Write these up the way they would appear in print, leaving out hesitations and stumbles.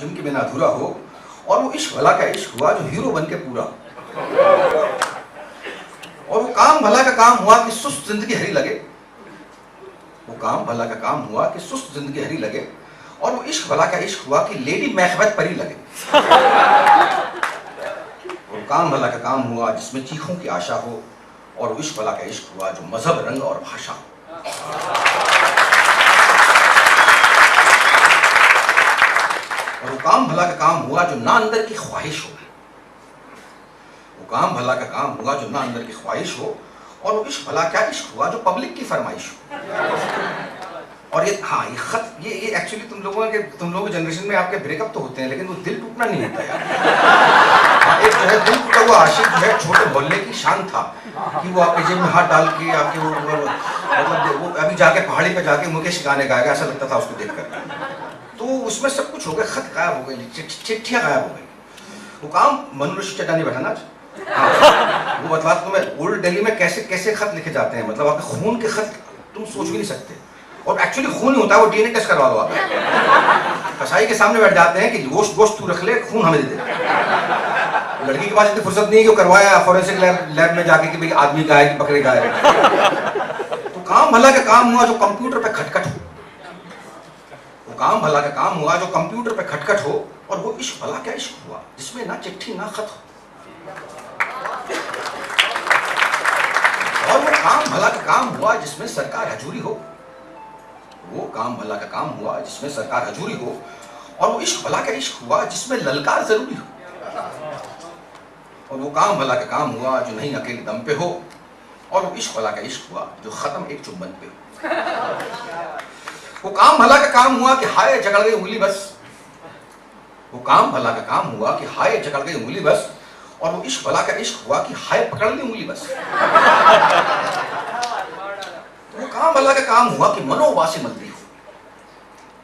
Gym के बिना अधूरा हो, और वो इश्क भला का इश्क हुआ जो हीरो बन के पूरा, और वो काम भला का काम हुआ कि सुस्त जिंदगी हरी लगे, वो काम भला का काम हुआ कि सुस्त जिंदगी हरी लगे, और वो इश्क भला का इश्क हुआ कि लेडी महबत परी लगे। वो काम भला का काम हुआ जिसमें चीखों की आशा हो, और वो इश्क भला का इश्क हुआ जो मजहब, रंग और भाषा हो। और वो काम भला का काम हुआ जो ना अंदर की ख्वाहिश हो, वो काम भला का काम हुआ जो ना अंदर की ख्वाहिश हो, और वो इश्क भला क्या इश्क हुआ जो पब्लिक की फरमाइश हो। और ये हाँ, ये खत ये एक्चुअली तुम लोगों के जनरेशन में आपके ब्रेकअप तो होते हैं, लेकिन वो दिल टूटना नहीं होता यार। हाँ, एक जो है दिल टूटा हुआ आशिक जो है छोटे मोहल्ले की शान था कि वो आपके जेब में हाथ डाल के आपके वो मतलब वो अभी जाके पहाड़ी पे जाके मुकेश गाने गाएगा, ऐसा लगता था उसको देखकर। तो उसमें सब कुछ हो गया, खत गायब हो गई, चिट्ठियां गायब हो गई। वो काम मनुष्य चटा नहीं बैठा ना आज। हाँ, वो बतला तुम्हें ओल्ड दिल्ली में कैसे कैसे खत लिखे जाते हैं, मतलब आपके खून के खत तुम सोच भी नहीं सकते। और एक्चुअली खून ही होता है, वो डीएनए टेस्ट करवा दो आप। कसाई के सामने बैठ जाते हैं कि गोश्त तू रख ले, खून हमें दे दे। लड़की के पास इतनी फुर्सत नहीं है कि वो करवाया फॉरेंसिक लैब में जाके कि भाई आदमी का है कि बकरे का है। तो काम भला का काम हुआ जो कंप्यूटर पे खटखट हो, वो काम भला का काम हुआ जो कंप्यूटर पे खटखट हो, और वो इश्क भला का इश्क हुआ जिसमें ना चिट्ठी ना खत हो। और वो काम भला का काम हुआ जिसमें सरकार हजूरी हो, वो काम भला का काम हुआ जिसमें सरकार हजूरी हो, और वो इश्क भला का इश्क हुआ जिसमें ललकार जरूरी हो। और वो काम भला का काम हुआ जो नहीं अकेले दम पे हो, और वो इश्क भला का इश्क हुआ जो खत्म एक चुंबन पे हो। वो काम भला का काम हुआ कि हाय जकड़ गई उंगली बस, वो काम भला का काम हुआ कि हाय जकड़ गई उंगली बस, और वो इश्क भला का इश्क हुआ कि हाय पकड़ ली उंगली बस। वो काम भला का काम हुआ कि मनोवासी मल्दी हो,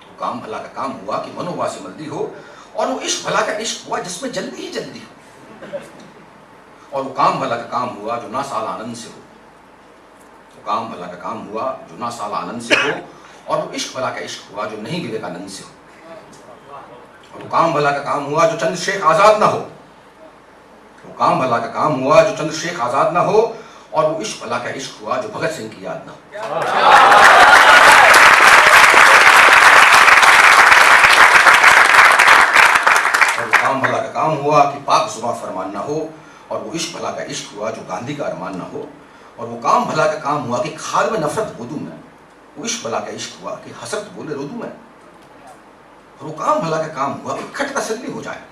वो काम भला का काम हुआ कि मनोवासी मल्दी हो, और वो इश्क भला का इश्क हुआ जिसमें जल्दी ही जल्दी हो। और वो काम भला का काम हुआ जो ना साल आनंद से हो, वो काम भला का काम हुआ जो ना साल आनंद से हो, और वो इश्क भला का इश्क हुआ जो नहीं विवेकानंद से हो। और वो काम भला का काम हुआ जो चंद्रशेखर आजाद ना हो, वो काम भला का काम हुआ जो चंद्रशेखर आजाद ना हो, और वो इश्क भला का इश्क हुआ जो भगत सिंह की याद ना हो। और वो काम भला का काम हुआ कि पाक जुबां फरमान ना हो, और वो इश्क भला का इश्क हुआ जो गांधी का अरमान ना हो। और वो काम भला का काम हुआ कि खाल में नफरत बो दूं मैं, वो इश्क भला का इश्क हुआ कि हसरत बोले रो दूं मैं। और वो काम भला का काम हुआ कि खट तसल्ली हो जाए,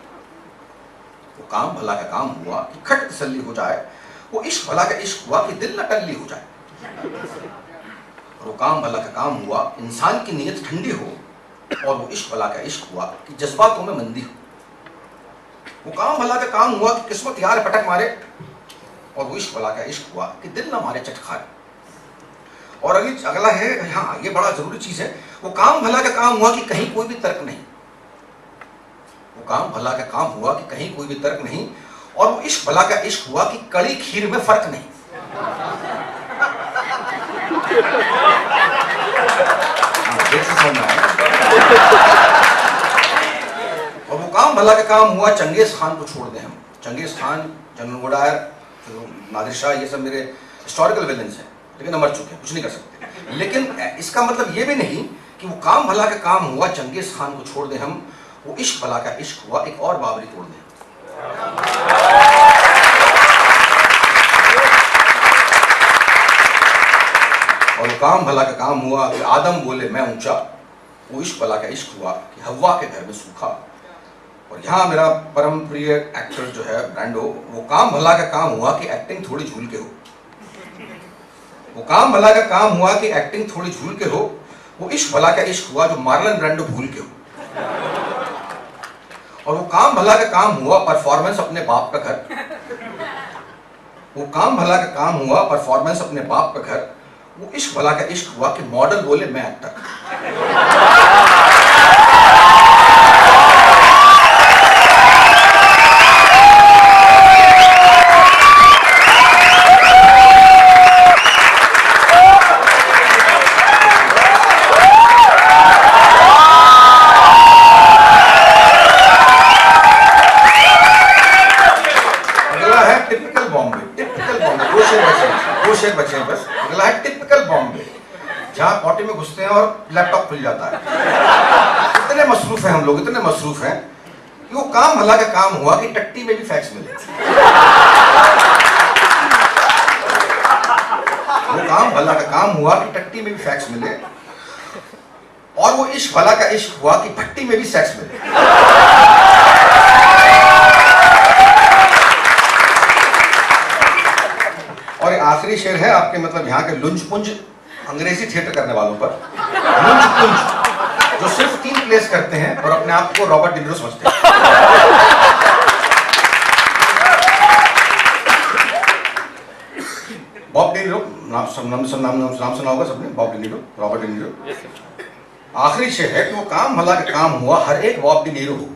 वो काम भला का काम हुआ कि खट तसल्ली हो जाए, वो इश्क भला का इश्क हुआ कि दिल न टल्ली हो जाए। और वो काम भला का काम हुआ इंसान की नीयत ठंडी हो, और वो इश्क भला का इश्क हुआ कि जज्बातों में मंदी हो। वो काम भला का काम हुआ कि किस्मत यार पटक मारे, और वो इश्क भला का इश्क हुआ कि दिल ना मारे चटखारे। और अगला है, हाँ ये बड़ा जरूरी चीज है, वो काम भला का काम हुआ कि कहीं कोई भी तर्क नहीं, वो काम भला का काम हुआ कि कहीं कोई भी तर्क नहीं, और वो इश्क भला का इश्क हुआ कि कड़ी खीर में फर्क नहीं। और वो काम भला का काम हुआ चंगेज खान को छोड़ दें हम। Genghis Khan, general वोडायर, Nadir Shah, ये सब मेरे हिस्टोरिकल विलेंस हैं, लेकिन मर चुके हैं, कुछ नहीं कर सकते। लेकिन इसका मतलब ये भी नहीं कि वो काम भला का काम हुआ चंगेज खान को छोड़ दें हम, वो इश्क भला का इश्क हुआ एक और बाबरी तोड़ दें। और वो काम भला का काम हुआ कि आदम बोले मैं ऊंचा, वो इश्क भला का इश्क हुआ कि हव्वा के घर में सूखा। और यहाँ मेरा परम प्रिय एक्टर जो है ब्रांडो, वो काम भला का काम हुआ कि एक्टिंग थोड़ी झूल के हो, वो काम भला का काम हुआ कि एक्टिंग थोड़ी झूल के हो, वो इश्क भला का इश्क हुआ जो मार्लन ब्रांडो भूल के हो। और वो काम भला का काम हुआ परफॉर्मेंस अपने बाप का घर, वो काम भला का काम हुआ परफॉर्मेंस अपने बाप का घर, वो इश्क भला का इश्क हुआ कि मॉडल बोले मैं एक्टर। और लैपटॉप खुल जाता है। इतने मसरूफ हैं हम लोग, इतने मसरूफ हैं कि वो काम भला का काम हुआ कि टट्टी में भी फैक्स मिले। वो काम भला का काम हुआ कि टट्टी में भी फैक्स मिले, और वो इश्क भला का इश्क हुआ कि भट्टी में भी सेक्स मिले। और आखिरी शेर है आपके मतलब यहाँ के लुंज पुंज अंग्रेजी थिएटर करने वालों पर। लुंज पुंज जो सिर्फ 3 प्लेस करते हैं और अपने आप को रॉबर्ट डिनिरो समझते हैं। बॉब डिनिरो नाम सुना होगा सबने, बॉब डिनिरो, रॉबर्ट डिनिरो। आखिरी शेर है कि वो काम भला का काम हुआ हर एक बॉब डिनिरो हो।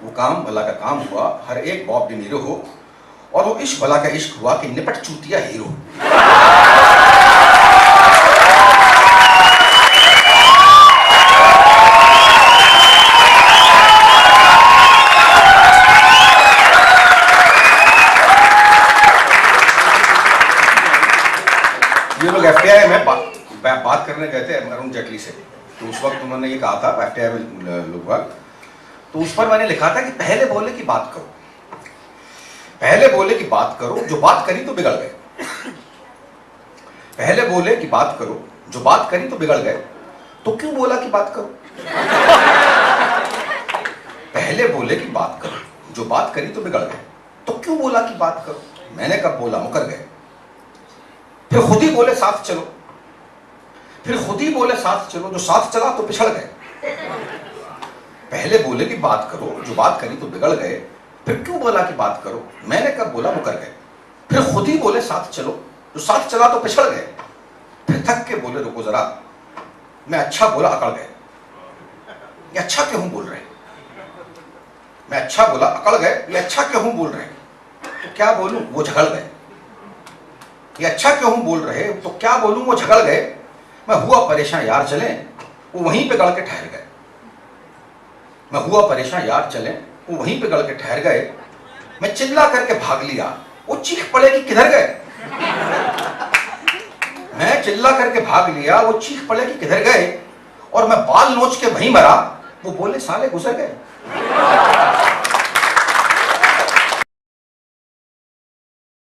वो काम भला का काम हुआ हर एक बॉब डिनिरो हो, और वो इश्क भला का इश्क हुआ कि निपट चूतिया हीरो। ये लोग एफटीआई में बात करने गए थे अरुण जेटली से, तो उस वक्त उन्होंने ये कहा था एफटीआई में लोग, तो उस पर मैंने लिखा था कि पहले बोले की बात करो, पहले बोले कि बात करो, जो बात करी तो बिगड़ गए। पहले बोले कि बात करो, जो बात करी तो बिगड़ गए, तो क्यों बोला कि बात करो। पहले बोले कि बात करो, जो बात करी तो बिगड़ गए, तो क्यों बोला कि बात करो। मैंने कब बोला मुकर गए। फिर खुद ही बोले साथ चलो, फिर खुद ही बोले साथ चलो, जो साथ चला तो पिछड़ गए। पहले बोले कि बात करो, जो बात करी तो बिगड़ गए, फिर क्यों बोला कि बात करो। मैंने कब बोला मुकर गए। फिर खुद ही बोले साथ चलो, जो साथ चला तो पिछड़ गए। फिर थक के बोले रुको जरा, मैं अच्छा बोला अकड़ गए। ये अच्छा क्यों बोल रहे, मैं अच्छा बोला अकड़ गए, ये अच्छा क्यों बोल रहे, तो क्या बोलूं वो झगड़ गए। ये अच्छा क्यों बोल रहे, तो क्या बोलूं वो झगड़ गए। मैं हुआ परेशान यार चले, वो वहीं पे गड़ के ठहर गए। मैं हुआ परेशान यार चले, वो वहीं पे गड़ के ठहर गए। मैं चिल्ला करके भाग लिया, वो चीख पड़े कि किधर गए। मैं चिल्ला करके भाग लिया, वो चीख पड़े कि किधर गए, और मैं बाल नोच के वहीं मरा, वो बोले साले गुजर गए।